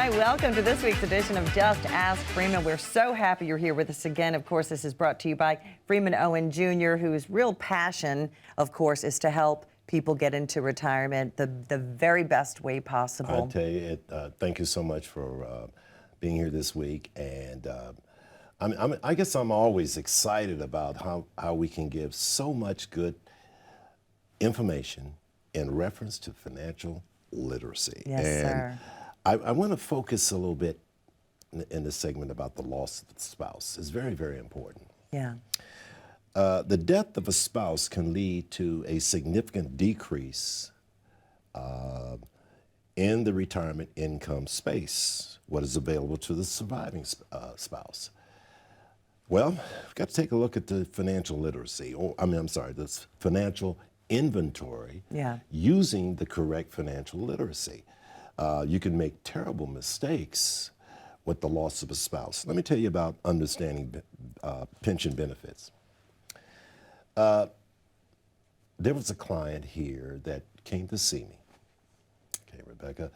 Hi, welcome to this week's edition of Just Ask Freeman. We're so happy you're here with us again. Of course, this is brought to you by Freeman Owen Jr., whose real passion, of course, is to help people get into retirement the very best way possible. I'll tell you, thank you so much for being here this week. And I guess I'm always excited about how we can give so much good information in reference to financial literacy. Yes, sir. I want to focus a little bit in this segment about the loss of the spouse. It's very, very important. Yeah. The death of a spouse can lead to a significant decrease in the retirement income space, what is available to the surviving spouse. Well, we've got to take a look at the financial literacy, the financial inventory, using the correct financial literacy. You can make terrible mistakes with the loss of a spouse. Let me tell you about understanding pension benefits. There was a client here that came to see me. Okay, Rebecca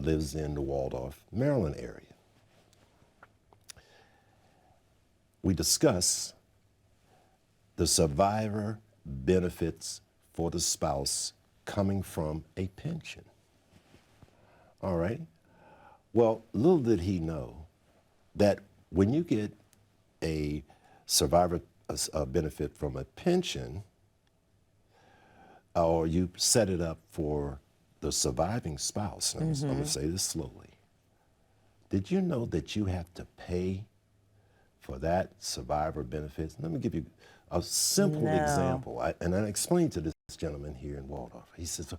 lives in the Waldorf, Maryland area. We discuss the survivor benefits for the spouse coming from a pension. All right. Well, little did he know that when you get a survivor benefit from a pension, or you set it up for the surviving spouse, I'm going to say this slowly. Did you know that you have to pay for that survivor benefits? Let me give you a simple example. I explained to this gentleman here in Waldorf. He says,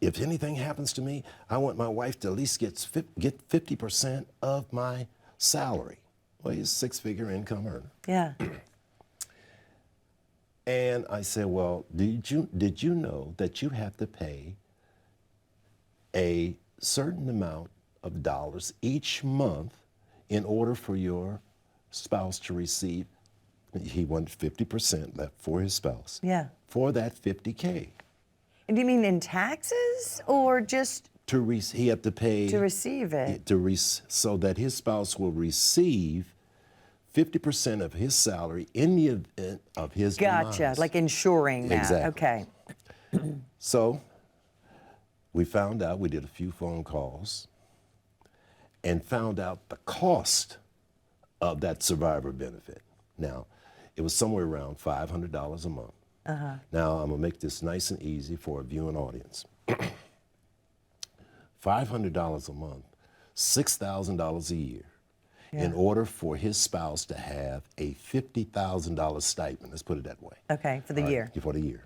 if anything happens to me, I want my wife to at least get 50% of my salary. Well, he's a six-figure income earner. Yeah. And I said, well, did you know that you have to pay a certain amount of dollars each month in order for your spouse to receive? He wanted 50% left for his spouse. Yeah. For that $50K. And do you mean in taxes or just he had to pay to receive it? So that his spouse will receive 50% of his salary in the event of his demise. Like insuring that. Exactly. Okay. So we found out, we did a few phone calls and found out the cost of that survivor benefit. Now, it was somewhere around $500 a month. Now, I'm going to make this nice and easy for a viewing audience. $500 a month, $6,000 a year, in order for his spouse to have a $50,000 stipend. Let's put it that way. Okay, for the year. For the year.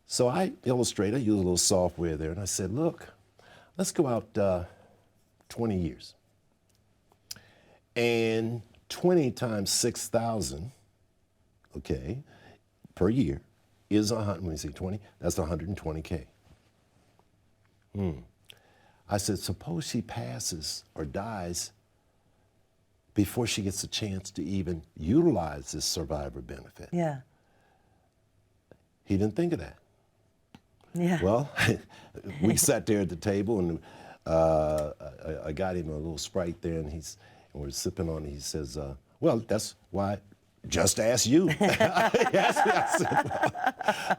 So I use a little software there, and I said, look, let's go out 20 years. And 20 times 6,000, okay, per year is 100. When you say 20, that's 120K. I said, suppose she passes or dies before she gets a chance to even utilize this survivor benefit. Yeah. He didn't think of that. Yeah. Well, we sat there at the table, and I got him a little Sprite there, and we're sipping on it. He says, well, that's why just ask you.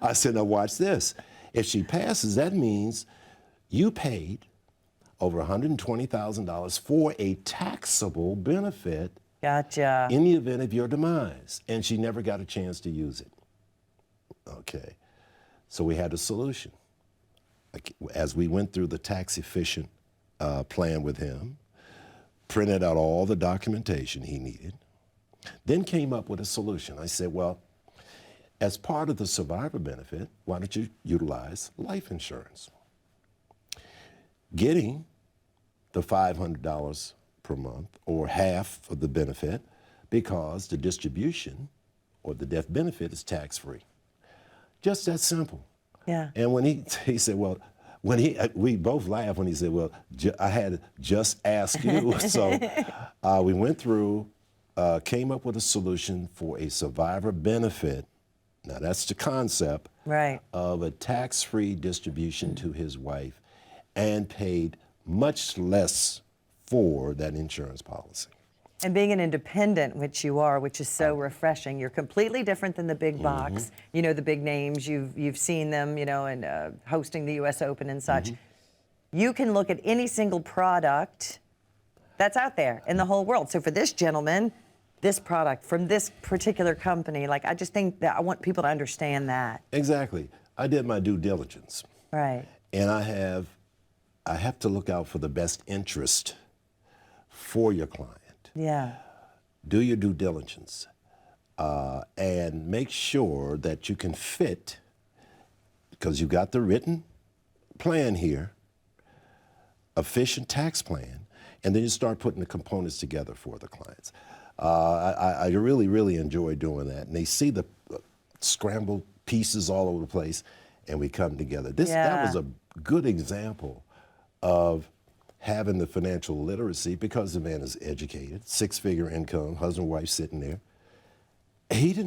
I said, now watch this. If she passes, that means you paid over $120,000 for a taxable benefit. Gotcha. In the event of your demise, and she never got a chance to use it. Okay, so we had a solution. As we went through the tax-efficient plan with him, printed out all the documentation he needed, then came up with a solution. I said, well, as part of the survivor benefit, why don't you utilize life insurance? Getting the $500 per month, or half of the benefit, because the distribution or the death benefit is tax-free. Just that simple. Yeah. And when he said, well, we both laughed when he said, well, I had to just ask you. So we went through, came up with a solution for a survivor benefit. Now that's the concept of a tax-free distribution to his wife, and paid much less for that insurance policy. And being an independent, which you are, which is so refreshing, you're completely different than the big box. You know the big names, you've seen them, you know, and hosting the U.S. Open and such. You can look at any single product that's out there in the whole world. So for this gentleman, this product from this particular company, like I just think that I want people to understand that. Exactly. I did my due diligence. Right. And I have to look out for the best interest for your client. Yeah. Do your due diligence and make sure that you can fit, because you got the written plan here, efficient tax plan, and then you start putting the components together for the clients. I really, really enjoy doing that. And they see the scrambled pieces all over the place, and we come together. That was a good example of having the financial literacy, because the man is educated, 6-figure income, husband, wife sitting there.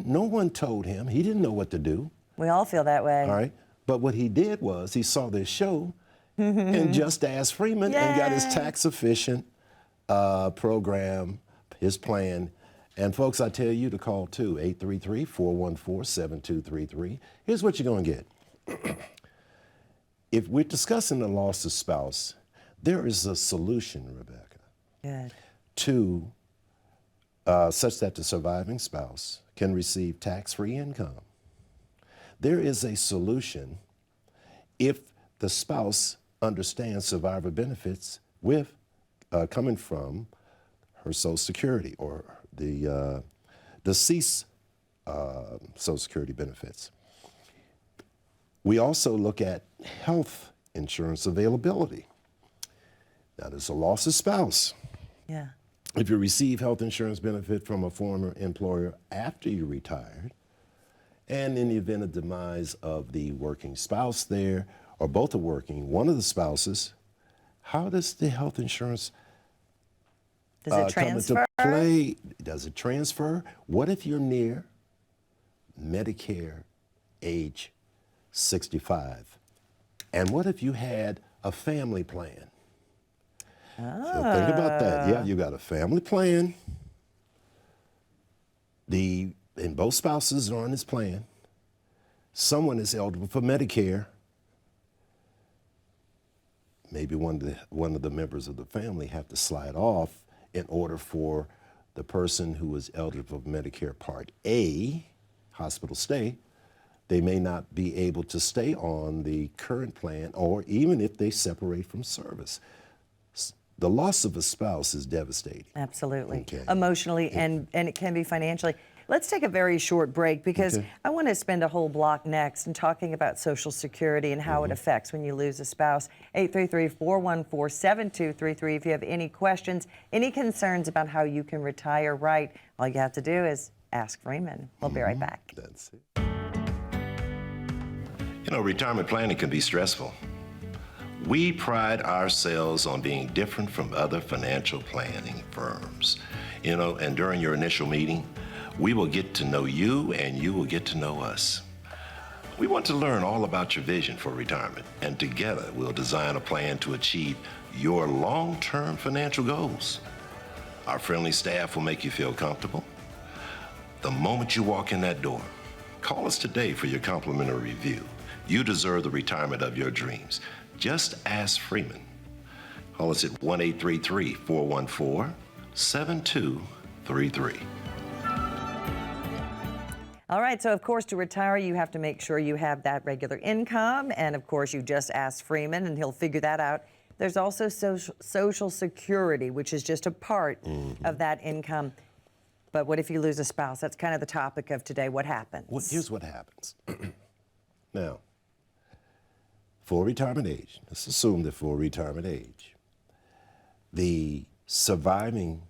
No one told him. He didn't know what to do. We all feel that way. All right. But what he did was he saw this show and just asked Freeman and got his tax efficient program, his plan. And folks, I tell you to call too, 833-414-7233. Here's what you're going to get. If we're discussing the loss of spouse, there is a solution, Rebecca, to such that the surviving spouse can receive tax-free income. There is a solution if the spouse understands survivor benefits with coming from her Social Security or the deceased Social Security benefits. We also look at health insurance availability. Now, there's a loss of spouse. Yeah. If you receive health insurance benefit from a former employer after you retired, and in the event of demise of the working spouse there, or both are working, one of the spouses, how does the health insurance Does it transfer? come into play? Does it transfer? What if you're near Medicare age 65? And what if you had a family plan? So think about that. Yeah, you got a family plan. And both spouses are on this plan. Someone is eligible for Medicare. Maybe one of the members of the family have to slide off in order for the person who is eligible for Medicare Part A, hospital stay. They may not be able to stay on the current plan, or even if they separate from service. The loss of a spouse is devastating. Absolutely. Okay. Emotionally, and it can be financially. Let's take a very short break, because I want to spend a whole block next in talking about Social Security and how it affects when you lose a spouse. 833-414-7233. If you have any questions, any concerns about how you can retire right, all you have to do is ask Freeman. We'll be right back. That's it. You know, retirement planning can be stressful. We pride ourselves on being different from other financial planning firms. You know, and during your initial meeting, we will get to know you and you will get to know us. We want to learn all about your vision for retirement, and together we'll design a plan to achieve your long-term financial goals. Our friendly staff will make you feel comfortable. The moment you walk in that door, call us today for your complimentary review. You deserve the retirement of your dreams. Just ask Freeman. Call us at 1-833-414-7233. All right, so of course, to retire, you have to make sure you have that regular income. And of course, you just ask Freeman and he'll figure that out. There's also Social Security, which is just a part of that income. But what if you lose a spouse? That's kind of the topic of today. What happens? Well, here's what happens. Now, full retirement age, let's assume that full retirement age, the surviving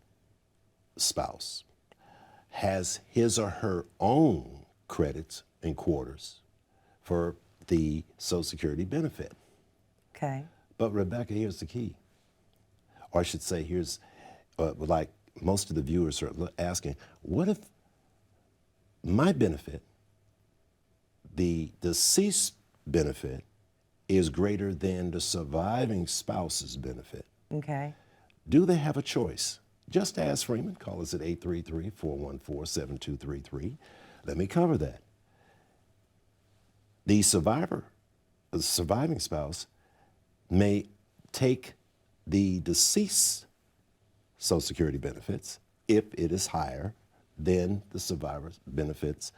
spouse has his or her own credits and quarters for the Social Security benefit. Okay. But Rebecca, here's the key. Or I should say, here's, like most of the viewers are asking, what if my benefit, the deceased benefit, is greater than the surviving spouse's benefit? Okay. Do they have a choice? Just ask Freeman. Call us at 833-414-7233. Let me cover that. The surviving spouse, may take the deceased Social Security benefits if it is higher than the survivor's benefits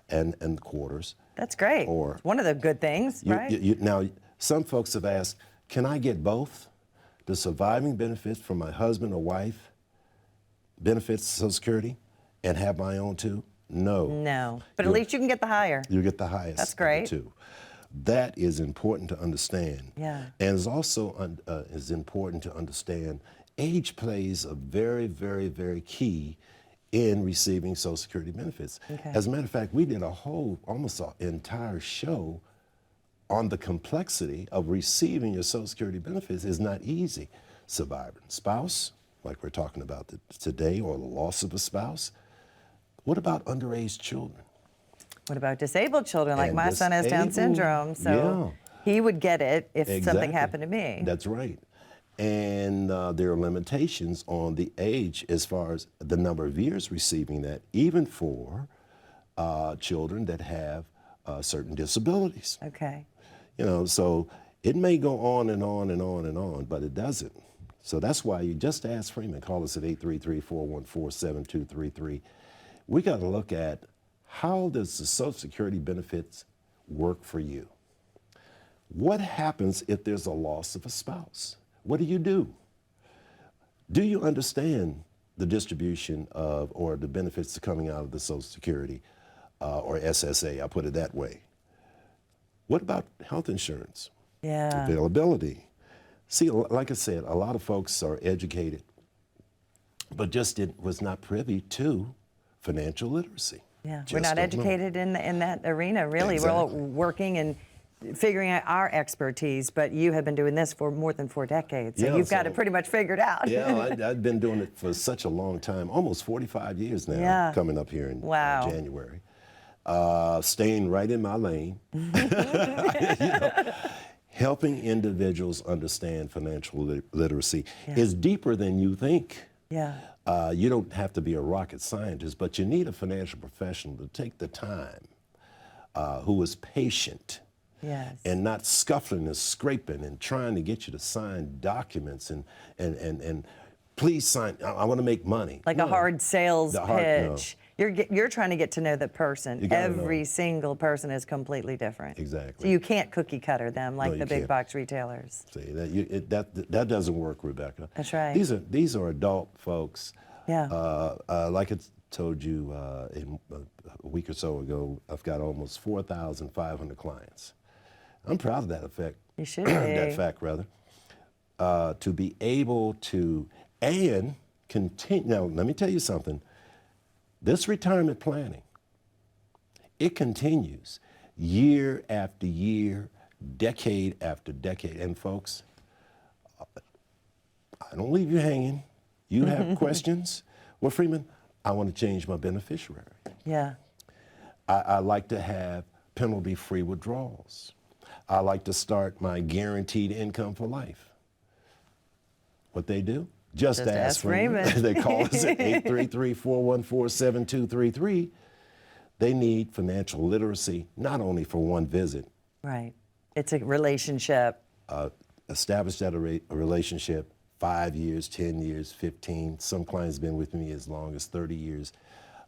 and quarters. That's great. Or it's one of the good things, right? Now, some folks have asked, can I get both? The surviving benefits from my husband or wife, benefits Social Security, and have my own too? No. No, but at least you can get the higher. You get the highest. That's great. Too. That is important to understand. Yeah. And it's also is important to understand age plays a very, very, very key in receiving Social Security benefits. Okay. As a matter of fact, we did almost an entire show on the complexity of receiving your Social Security benefits. Is not easy. Surviving spouse, like we're talking about today, or the loss of a spouse. What about underage children? What about disabled children? Like And my son has Down disabled, syndrome, so he would get it if something happened to me. That's right. And there are limitations on the age as far as the number of years receiving that, even for children that have certain disabilities. Okay. You know, so it may go on and on and on and on, but it doesn't. So that's why you just ask Freeman. Call us at 833-414-7233. We got to look at, how does the Social Security benefits work for you? What happens if there's a loss of a spouse? What do you do? Do you understand the distribution of, or the benefits coming out of the Social Security or SSA? I'll put it that way. What about health insurance? Yeah. Availability. See, like I said, a lot of folks are educated, but just was not privy to financial literacy. Yeah, Just we're not don't know. educated in that arena, really. We're all Exactly. working and figuring out our expertise, but you have been doing this for more than 4 decades, so Yeah, you've got it so- pretty much figured out. Yeah, I've been doing it for such a long time, almost 45 years now, Yeah. coming up here in Wow. January. Staying right in my lane, helping individuals understand financial literacy is deeper than you think. Yeah. You don't have to be a rocket scientist, but you need a financial professional to take the time, who is patient, Yes. and not scuffling and scraping and trying to get you to sign documents and please sign. I want to make money. Like No. a hard sales The hard- no. pitch. You're trying to get to know the person. You gotta know. Every single person is completely different. Exactly. So you can't cookie cutter them like No, the you big can't. box retailers. See, that doesn't work, Rebecca. That's right. These are adult folks. Yeah. Like I told you a week or so ago, I've got almost 4,500 clients. I'm proud of that effect. You should be. That fact, rather. To be able to and continue. Now, let me tell you something. This retirement planning, it continues year after year, decade after decade. And folks, I don't leave you hanging. You have questions? Well, Freeman, I want to change my beneficiary. Yeah. I like to have penalty-free withdrawals. I like to start my guaranteed income for life. What they do? Just ask Freeman. They call us at 833-414-7233. They need financial literacy, not only for one visit. Right. It's a relationship. Establish that a relationship, 5 years, 10 years, 15. Some clients been with me as long as 30 years.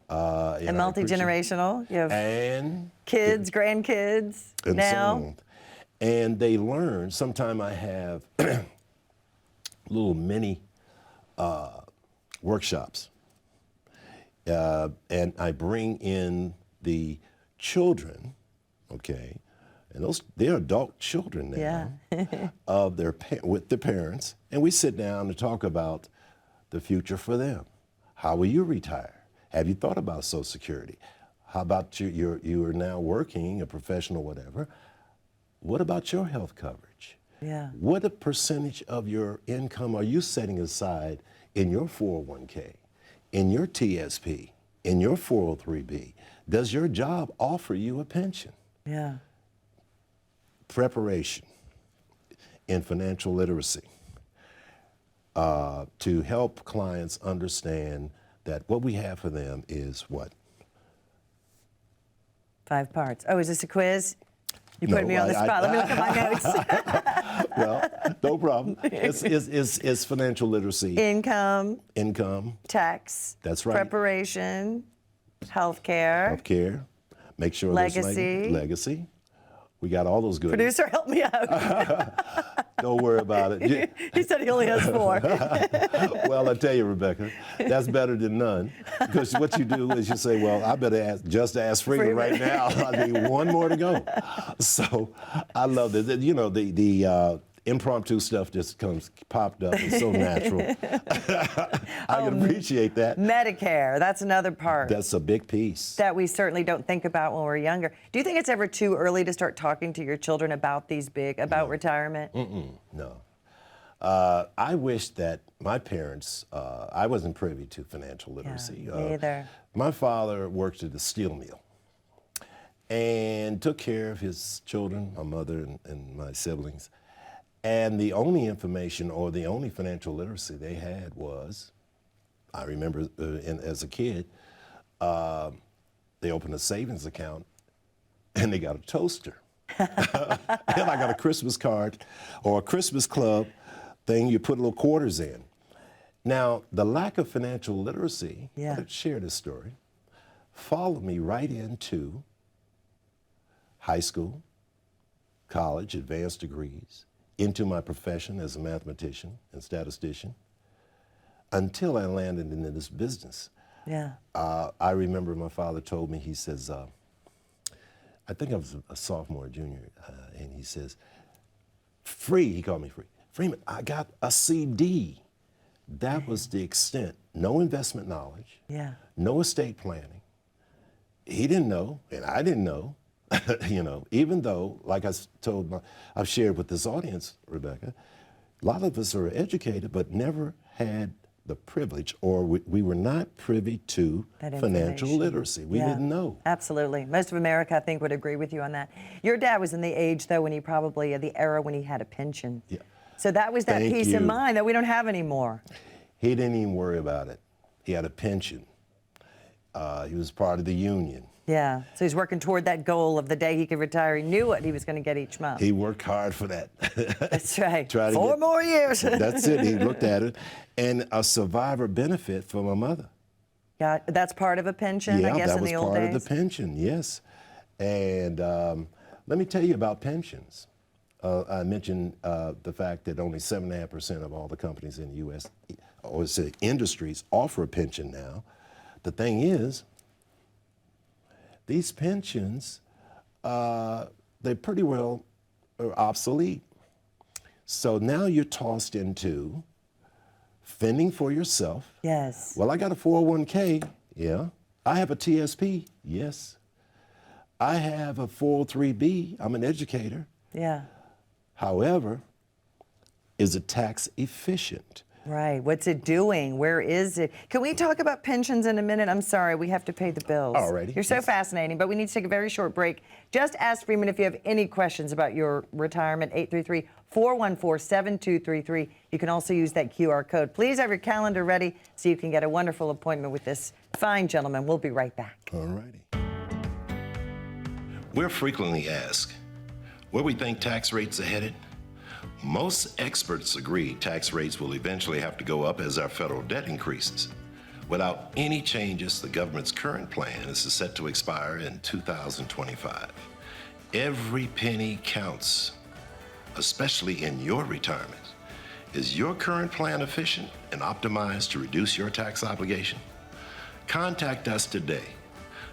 And multi-generational. You have And kids, grandkids and now. so on. And they learn. Sometime I have little mini workshops. And I bring in the children, okay, and they're adult children now, of with their parents, and we sit down and talk about the future for them. How will you retire? Have you thought about Social Security? How about you are now working, a professional, whatever. What about your health coverage? Yeah. What a percentage of your income are you setting aside in your 401k, in your TSP, in your 403b? Does your job offer you a pension? Yeah. Preparation in financial literacy. to help clients understand that what we have for them is what? 5 parts. Oh, is this a quiz? You No, put me on the spot. Let me look at my notes. Well, no problem. It's financial literacy. Income, Income. tax. That's right. Preparation, healthcare. Healthcare. Make sure Legacy. there's legacy. We got all those good. Producer, help me out. Don't worry about it. He said he only has 4. Well, I tell you, Rebecca, that's better than none. Because what you do is you say, well, I better ask Freeman right now. I need one more to go. So I love this. You know, the impromptu stuff just popped up. It's so natural. I can appreciate that. Medicare, that's another part. That's a big piece. That we certainly don't think about when we're younger. Do you think it's ever too early to start talking to your children about retirement? No. I wish that my parents, I wasn't privy to financial literacy. Yeah, me either. My father worked at a steel mill and took care of his children, my mother and my siblings. And the only information or the only financial literacy they had was, I remember as a kid, they opened a savings account and they got a toaster. And I got a Christmas card or a Christmas club thing you put little quarters in. Now, the lack of financial literacy, I'll share this story, followed me right into high school, college, advanced degrees, into my profession as a mathematician and statistician, until I landed into this business. Yeah. I remember my father told me, he says, I think I was a sophomore or junior, and he says, he called me Free. Freeman, I got a CD. That was the extent. No investment knowledge, no estate planning. He didn't know, and I didn't know. You know, even though, like I've shared with this audience, Rebecca, a lot of us are educated, but never had the privilege, or we were not privy to financial literacy. We didn't know. Absolutely. Most of America, I think, would agree with you on that. Your dad was in the age, though, when he probably, the era when he had a pension. Yeah. So that was that peace of mind that we don't have anymore. He didn't even worry about it. He had a pension. He was part of the union. Yeah, so he's working toward that goal of the day he could retire. He knew what he was going to get each month. He worked hard for that. That's right. 4 more years. That's it. He looked at it. And a survivor benefit for my mother. Yeah, that's part of a pension, I guess, in the old days? Yeah, that was part of the pension, yes. And let me tell you about pensions. I mentioned the fact that only 7.5% of all the companies in the U.S., or say industries, offer a pension now. The thing is, these pensions, they pretty well are obsolete. So now you're tossed into fending for yourself. Yes. Well, I got a 401k, yeah. I have a TSP, yes. I have a 403b, I'm an educator. Yeah. However, is it tax efficient? Right. What's it doing? Where is it? Can we talk about pensions in a minute? I'm sorry, we have to pay the bills. Alrighty. You're so fascinating, but we need to take a very short break. Just ask Freeman if you have any questions about your retirement, 833-414-7233. You can also use that QR code. Please have your calendar ready so you can get a wonderful appointment with this fine gentleman. We'll be right back. Alrighty. We're frequently asked where we think tax rates are headed. Most experts agree tax rates will eventually have to go up as our federal debt increases. Without any changes, the government's current plan is set to expire in 2025. Every penny counts, especially in your retirement. Is your current plan efficient and optimized to reduce your tax obligation? Contact us today.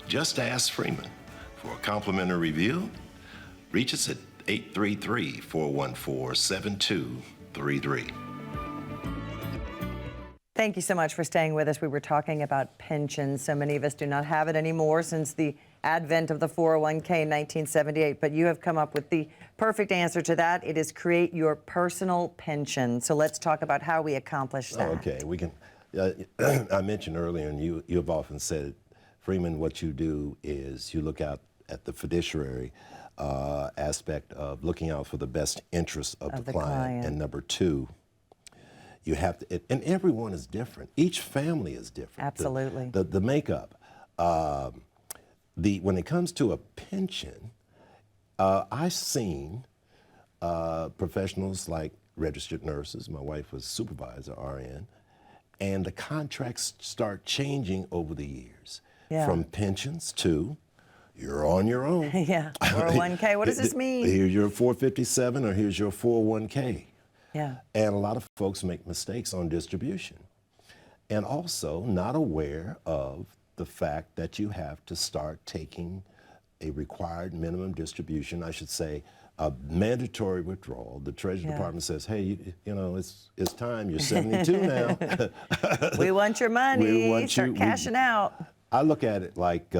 Just ask Freeman for a complimentary review. Reach us at 833-414-7233. Thank you so much for staying with us. We were talking about pensions. So many of us do not have it anymore since the advent of the 401k in 1978, but you have come up with the perfect answer to that. It is create your personal pension. So let's talk about how we accomplish that. Okay, we can. I mentioned earlier, and you've often said, Freeman, what you do is you look out at the fiduciary aspect of looking out for the best interest of the client. And number two, You have to, and everyone is different. Each family is different. Absolutely. The makeup. When it comes to a pension, I've seen professionals like registered nurses. My wife was supervisor, RN, and the contracts start changing over the years. Yeah. From pensions to you're on your own. Yeah, 401k, what does this mean? Here's your 457 or here's your 401k. Yeah. And a lot of folks make mistakes on distribution. And also not aware of the fact that you have to start taking a required minimum distribution, I should say, a mandatory withdrawal. The Treasury Department says, hey, you know, it's time, you're 72 now. We want your money, We want start cashing out. I look at it like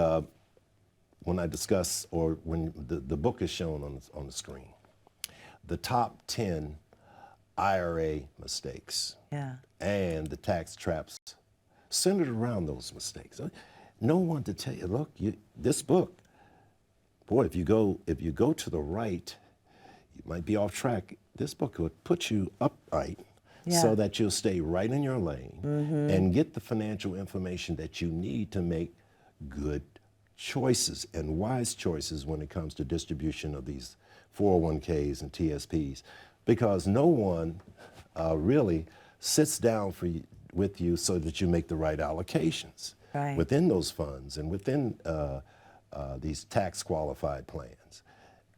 when I discuss, or when the book is shown on the screen, the top 10 IRA mistakes and the tax traps centered around those mistakes. No one to tell you, look, this book, boy, if you go to the right, you might be off track. This book would put you upright so that you'll stay right in your lane and get the financial information that you need to make good choices and wise choices when it comes to distribution of these 401ks and TSPs, because no one really sits down with you so that you make the right allocations within those funds and within these tax qualified plans.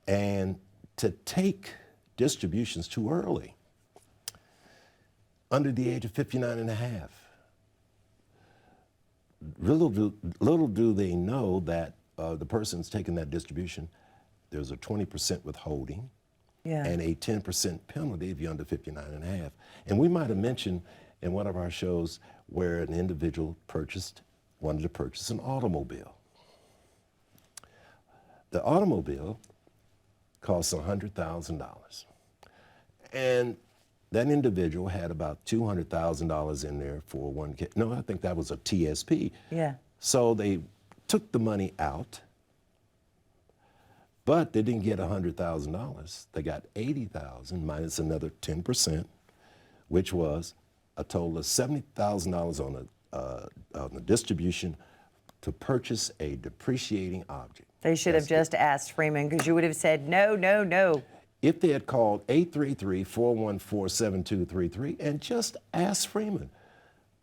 And to take distributions too early, under the age of 59 and a half, little do they know that the person's taking that distribution, there's a 20% withholding and a 10% penalty if you're under 59 and a half. And we might have mentioned in one of our shows where an individual wanted to purchase an automobile. The automobile costs $100,000. And that individual had about $200,000 in there for 1K. No, I think that was a TSP. Yeah. So they took the money out, but they didn't get $100,000. They got $80,000 minus another 10%, which was a total of $70,000 on the distribution to purchase a depreciating object. They should have just asked Freeman, because you would have said, no, no, no. If they had called 833-414-7233 and just asked Freeman,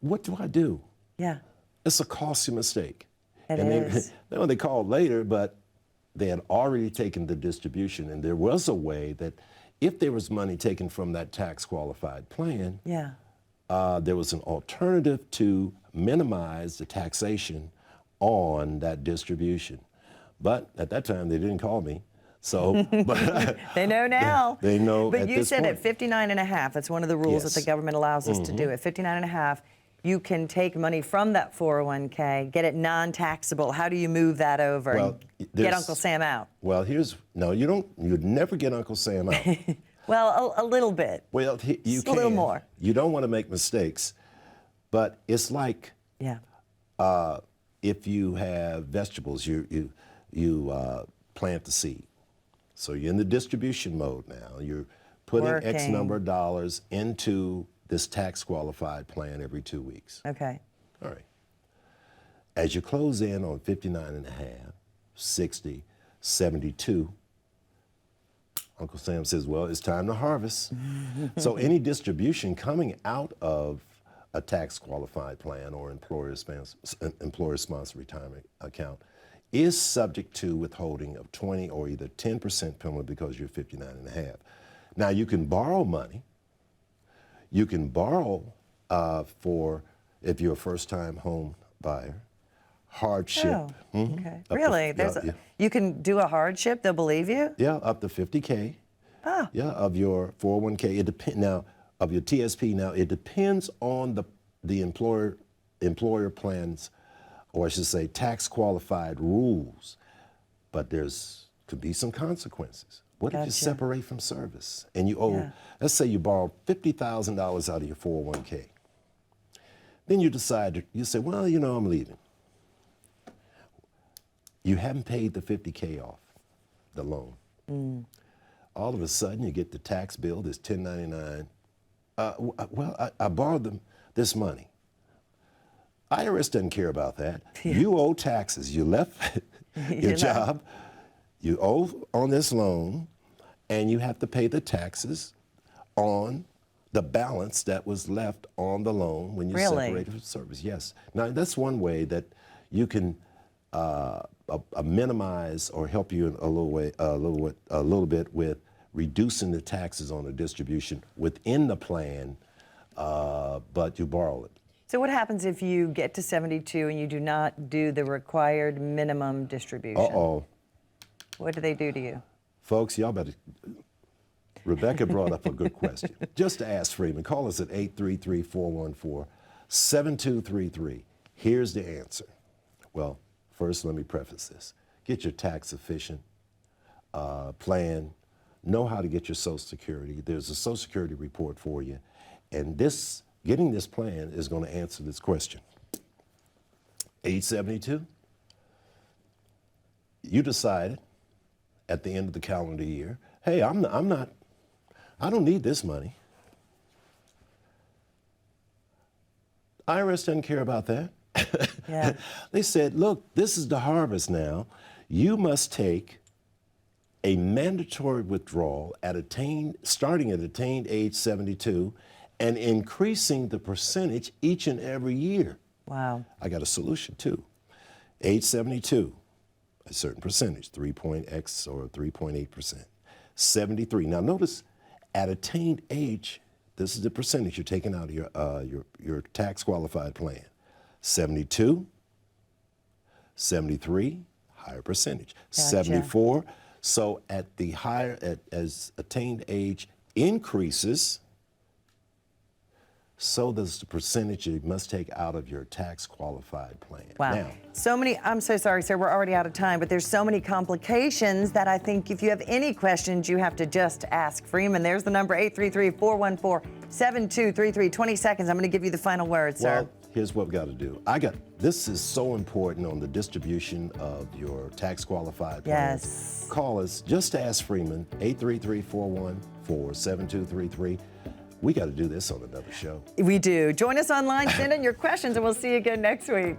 what do I do? Yeah. It's a costly mistake. It is. They called later, but they had already taken the distribution, and there was a way that if there was money taken from that tax qualified plan, there was an alternative to minimize the taxation on that distribution. But at that time, they didn't call me. So, but they know now. They know. But at you this said point. at 59 and a half, that's one of the rules that the government allows us to do. At 59 and a half, you can take money from that 401k, get it non-taxable. How do you move that over and get Uncle Sam out? Well, you'd never get Uncle Sam out. Well, a little bit. Well, you can. A little more. You don't want to make mistakes, but it's like if you have vegetables, you plant the seed. So you're in the distribution mode now. You're putting X number of dollars into this tax qualified plan every 2 weeks. Okay. All right. As you close in on 59 and a half, 60, 72, Uncle Sam says, well, it's time to harvest. So any distribution coming out of a tax qualified plan or employer-sponsored retirement account is subject to withholding of 20 or either 10% penalty because you're 59 and a half. Now you can borrow money. You can borrow for, if you're a first-time home buyer, hardship. Oh, okay. Really? You can do a hardship, they'll believe you? Yeah, up to 50K. Oh. Yeah, of your 401K. It depends now, of your TSP. Now, it depends on the employer plans, or I should say tax qualified rules, but could be some consequences. What if you separate from service and you owe, let's say you borrow $50,000 out of your 401K. Then you decide, you say, well, I'm leaving. You haven't paid the 50K off, the loan. All of a sudden you get the tax bill, this 1099, Well, I borrowed this money. IRS doesn't care about that. You owe taxes. You left your job. You owe on this loan, and you have to pay the taxes on the balance that was left on the loan when you separated from service. Yes. Now that's one way that you can minimize or help you in a little bit with reducing the taxes on the distribution within the plan, but you borrow it. So what happens if you get to 72 and you do not do the required minimum distribution? Uh-oh. What do they do to you? Folks, y'all better. Rebecca brought up a good question. Just to ask Freeman, call us at 833-414-7233. Here's the answer. Well, first let me preface this. Get your tax efficient plan. Know how to get your Social Security. There's a Social Security report for you. And getting this plan is going to answer this question. Age 72, you decided at the end of the calendar year, hey, I don't need this money. IRS doesn't care about that. Yeah. They said, look, this is the harvest now. You must take a mandatory withdrawal starting at attained age 72 and increasing the percentage each and every year. Wow. I got a solution too. Age 72, a certain percentage, 3.x or 3.8%. 73. Now notice, at attained age, this is the percentage you're taking out of your tax qualified plan. 72, 73, higher percentage. Gotcha. 74. So at the as attained age increases, so does the percentage you must take out of your tax qualified plan. Wow. Now, I'm so sorry, sir, we're already out of time, but there's so many complications that I think if you have any questions, you have to just ask Freeman. There's the number, 833-414-7233. 20 seconds, I'm gonna give you the final word, sir. well, here's what we got to do. This is so important on the distribution of your tax qualified plan. Yes. Call us, just ask Freeman, 833-414-7233. We got to do this on another show. We do. Join us online, send in your questions, and we'll see you again next week.